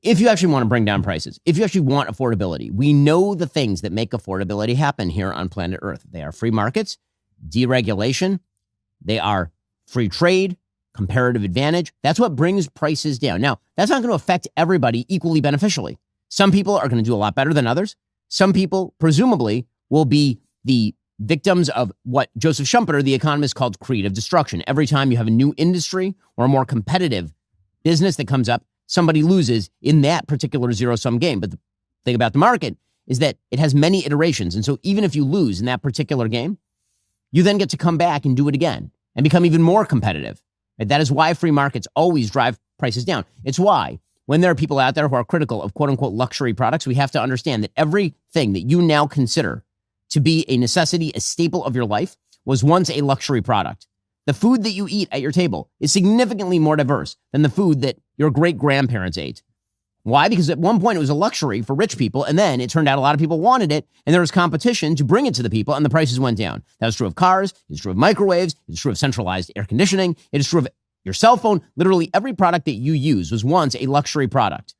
if you actually want to bring down prices, if you actually want affordability, we know the things that make affordability happen here on planet Earth. They are free markets, deregulation, they are free trade, comparative advantage. That's what brings prices down. Now, that's not going to affect everybody equally beneficially. Some people are going to do a lot better than others. Some people, presumably, will be the victims of what Joseph Schumpeter, the economist, called creative destruction. Every time you have a new industry or a more competitive business that comes up, somebody loses in that particular zero-sum game. But the thing about the market is that it has many iterations. And so even if you lose in that particular game, you then get to come back and do it again and become even more competitive. Right? That is why free markets always drive prices down. It's why when there are people out there who are critical of quote-unquote luxury products, we have to understand that everything that you now consider to be a necessity, a staple of your life, was once a luxury product. The food that you eat at your table is significantly more diverse than the food that your great-grandparents ate. Why? Because at one point it was a luxury for rich people, and then it turned out a lot of people wanted it, and there was competition to bring it to the people, and the prices went down. That was true of cars, it's true of microwaves, it's true of centralized air conditioning, it is true of your cell phone. Literally every product that you use was once a luxury product.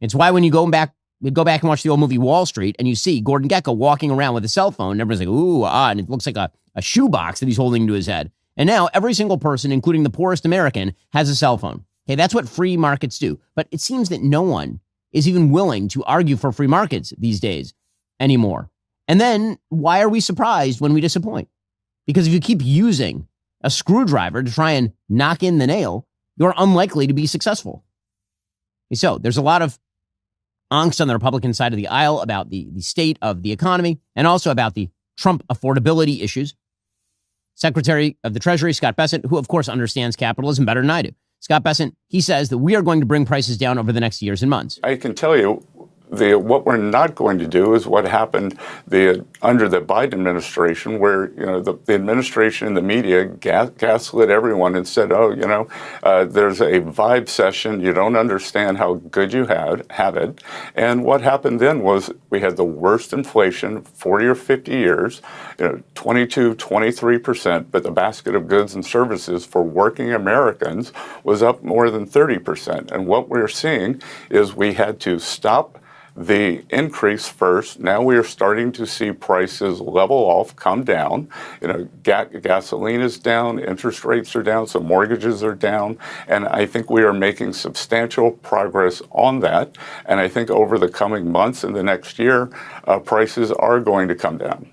It's why when you go back and watch the old movie Wall Street, and you see Gordon Gekko walking around with a cell phone, and everyone's like, ooh, and it looks like a shoebox that he's holding to his head. And now every single person, including the poorest American, has a cell phone. Okay, that's what free markets do. But it seems that no one is even willing to argue for free markets these days anymore. And then why are we surprised when we disappoint? Because if you keep using a screwdriver to try and knock in the nail, you're unlikely to be successful. So there's a lot of angst on the Republican side of the aisle about the state of the economy and also about the Trump affordability issues. Secretary of the Treasury, Scott Bessent, who of course understands capitalism better than I do. Scott Bessent, he says that we are going to bring prices down over the next years and months. I can tell you what we're not going to do is what happened under the Biden administration, where the administration and the media gaslit everyone and said, there's a vibe session, you don't understand how good you have it. And what happened then was we had the worst inflation 40 or 50 years, 22, 23%, but the basket of goods and services for working Americans was up more than 30%. And what we're seeing is we had to stop the increase first. Now we are starting to see prices level off, come down. Gasoline is down, interest rates are down, so mortgages are down, and I think we are making substantial progress on that. And I think over the coming months and the next year, prices are going to come down.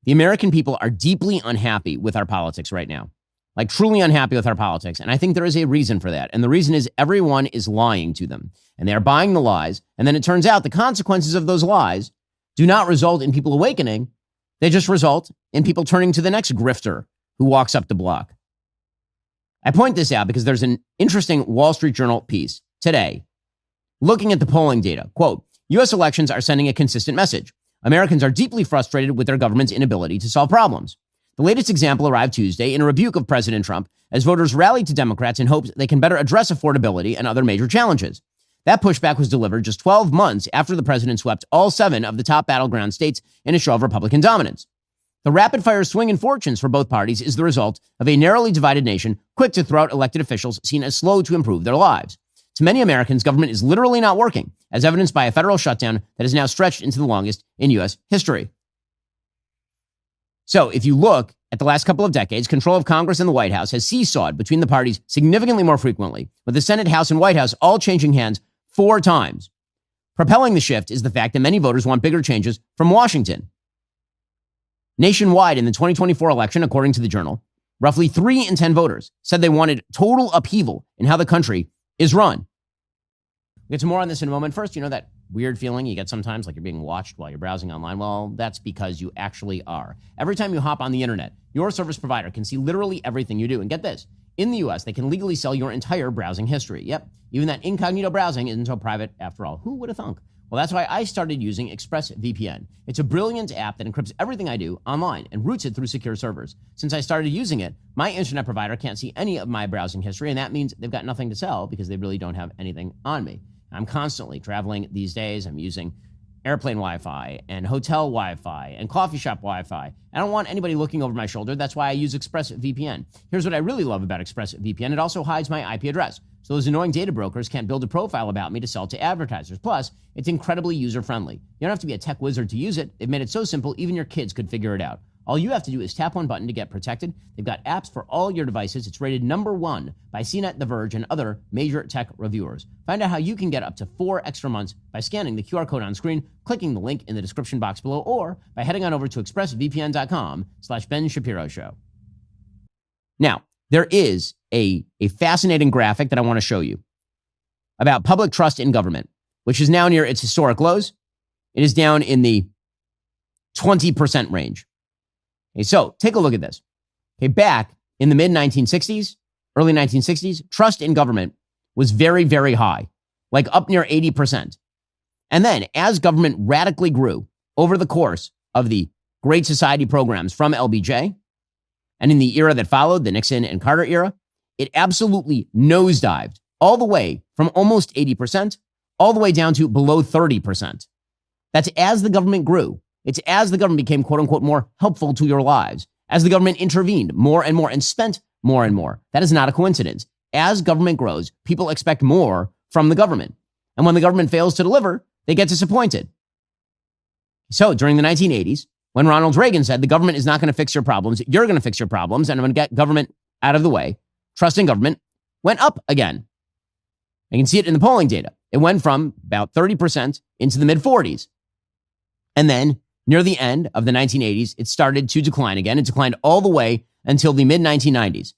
The American people are deeply unhappy with our politics right now. Like truly unhappy with our politics. And I think there is a reason for that. And the reason is everyone is lying to them. And they are buying the lies. And then it turns out the consequences of those lies do not result in people awakening. They just result in people turning to the next grifter who walks up the block. I point this out because there's an interesting Wall Street Journal piece today looking at the polling data. Quote, U.S. elections are sending a consistent message. Americans are deeply frustrated with their government's inability to solve problems. The latest example arrived Tuesday in a rebuke of President Trump as voters rallied to Democrats in hopes they can better address affordability and other major challenges. That pushback was delivered just 12 months after the president swept all 7 of the top battleground states in a show of Republican dominance. The rapid-fire swing in fortunes for both parties is the result of a narrowly divided nation quick to throw out elected officials seen as slow to improve their lives. To many Americans, government is literally not working, as evidenced by a federal shutdown that is now stretched into the longest in U.S. history. So if you look at the last couple of decades, control of Congress and the White House has seesawed between the parties significantly more frequently, with the Senate, House, and White House all changing hands 4 times. Propelling the shift is the fact that many voters want bigger changes from Washington. Nationwide in the 2024 election, according to the Journal, roughly 3 in 10 voters said they wanted total upheaval in how the country is run. We'll get to more on this in a moment. First, that weird feeling you get sometimes like you're being watched while you're browsing online? Well, that's because you actually are. Every time you hop on the internet, your service provider can see literally everything you do. And get this, in the US, they can legally sell your entire browsing history. Yep, even that incognito browsing isn't so private after all. Who would have thunk? Well, that's why I started using ExpressVPN. It's a brilliant app that encrypts everything I do online and routes it through secure servers. Since I started using it, my internet provider can't see any of my browsing history, and that means they've got nothing to sell because they really don't have anything on me. I'm constantly traveling these days. I'm using airplane Wi-Fi and hotel Wi-Fi and coffee shop Wi-Fi. I don't want anybody looking over my shoulder. That's why I use ExpressVPN. Here's what I really love about ExpressVPN. It also hides my IP address. so those annoying data brokers can't build a profile about me to sell to advertisers. Plus, it's incredibly user-friendly. You don't have to be a tech wizard to use it. They've made it so simple, even your kids could figure it out. All you have to do is tap one button to get protected. They've got apps for all your devices. It's rated #1 by CNET, The Verge, and other major tech reviewers. Find out how you can get up to 4 extra months by scanning the QR code on screen, clicking the link in the description box below, or by heading on over to expressvpn.com/Ben Shapiro Show. Now, there is a fascinating graphic that I want to show you about public trust in government, which is now near its historic lows. It is down in the 20% range. Okay, so take a look at this. Okay, back in the mid-1960s, early 1960s, trust in government was very, very high, like up near 80%. And then as government radically grew over the course of the Great Society programs from LBJ, and in the era that followed, the Nixon and Carter era, it absolutely nosedived all the way from almost 80% all the way down to below 30%. That's as the government grew. It's as the government became, quote unquote, more helpful to your lives, as the government intervened more and more and spent more and more. That is not a coincidence. As government grows, people expect more from the government. And when the government fails to deliver, they get disappointed. So during the 1980s, when Ronald Reagan said the government is not going to fix your problems, you're going to fix your problems, and I'm going to get government out of the way, trust in government went up again. You can see it in the polling data. It went from about 30% into the mid-40s. And then near the end of the 1980s, it started to decline again. It declined all the way until the mid-1990s.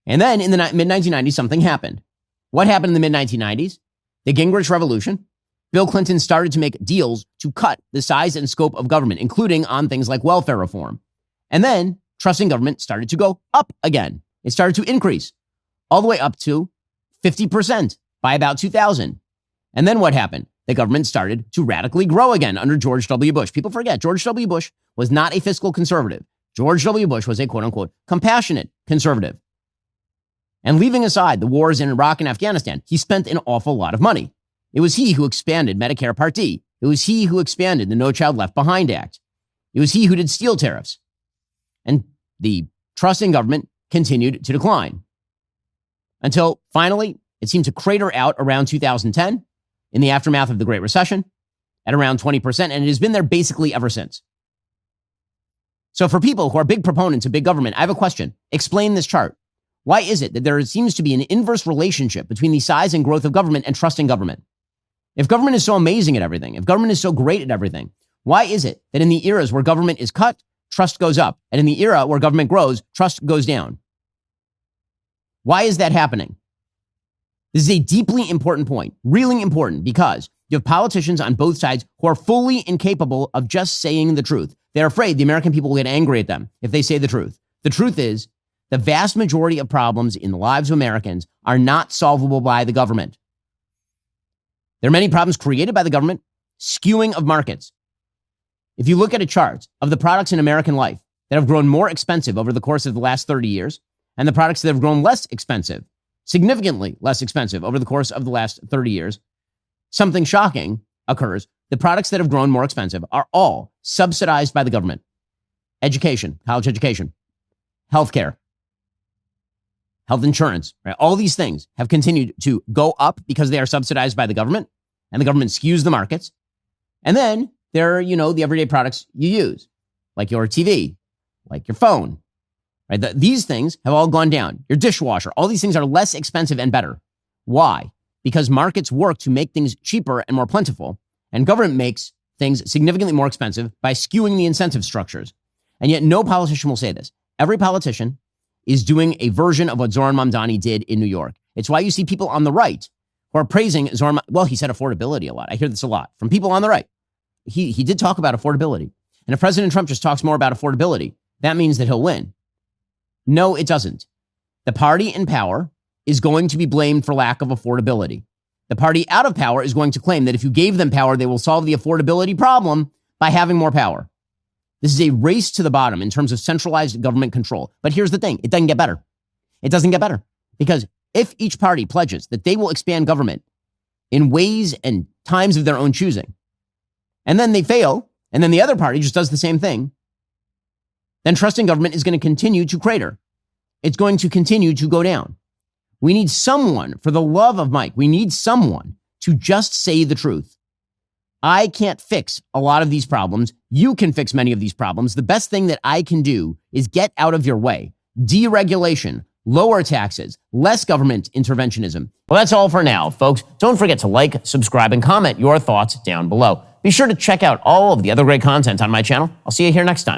And then in the mid-1990s, something happened. What happened in the mid-1990s? The Gingrich Revolution. Bill Clinton started to make deals to cut the size and scope of government, including on things like welfare reform. And then trust in government started to go up again. It started to increase all the way up to 50% by about 2000. And then what happened? The government started to radically grow again under George W. Bush. People forget George W. Bush was not a fiscal conservative. George W. Bush was a quote unquote compassionate conservative. And leaving aside the wars in Iraq and Afghanistan, he spent an awful lot of money. It was he who expanded Medicare Part D. It was he who expanded the No Child Left Behind Act. It was he who did steel tariffs. And the trust in government continued to decline until finally it seemed to crater out around 2010 in the aftermath of the Great Recession at around 20%, and it has been there basically ever since. So for people who are big proponents of big government, I have a question. Explain this chart. Why is it that there seems to be an inverse relationship between the size and growth of government and trust in government? If government is so amazing at everything, if government is so great at everything, why is it that in the eras where government is cut, trust goes up, and in the era where government grows, trust goes down? Why is that happening? This is a deeply important point, really important, because you have politicians on both sides who are fully incapable of just saying the truth. They're afraid the American people will get angry at them if they say the truth. The truth is, the vast majority of problems in the lives of Americans are not solvable by the government. There are many problems created by the government, skewing of markets. If you look at a chart of the products in American life that have grown more expensive over the course of the last 30 years, and the products that have grown less expensive, significantly less expensive over the course of the last 30 years, something shocking occurs. The products that have grown more expensive are all subsidized by the government. Education, college education, healthcare, health insurance, right? All these things have continued to go up because they are subsidized by the government, and the government skews the markets. And then there are, the everyday products you use, like your TV, like your phone, right? These things have all gone down. Your dishwasher, all these things are less expensive and better. Why? Because markets work to make things cheaper and more plentiful, and government makes things significantly more expensive by skewing the incentive structures. And yet no politician will say this. Every politician is doing a version of what Zoran Mamdani did in New York. It's why you see people on the right who are praising Zoran. Well, he said affordability a lot. I hear this a lot from people on the right. He did talk about affordability. And if President Trump just talks more about affordability, that means that he'll win. No, it doesn't. The party in power is going to be blamed for lack of affordability. The party out of power is going to claim that if you gave them power, they will solve the affordability problem by having more power. This is a race to the bottom in terms of centralized government control. But here's the thing. It doesn't get better. It doesn't get better. Because if each party pledges that they will expand government in ways and times of their own choosing, and then they fail, and then the other party just does the same thing, then trust in government is going to continue to crater. It's going to continue to go down. We need someone, for the love of Mike, we need someone to just say the truth. I can't fix a lot of these problems. You can fix many of these problems. The best thing that I can do is get out of your way. Deregulation, lower taxes, less government interventionism. Well, that's all for now, folks. Don't forget to like, subscribe, and comment your thoughts down below. Be sure to check out all of the other great content on my channel. I'll see you here next time.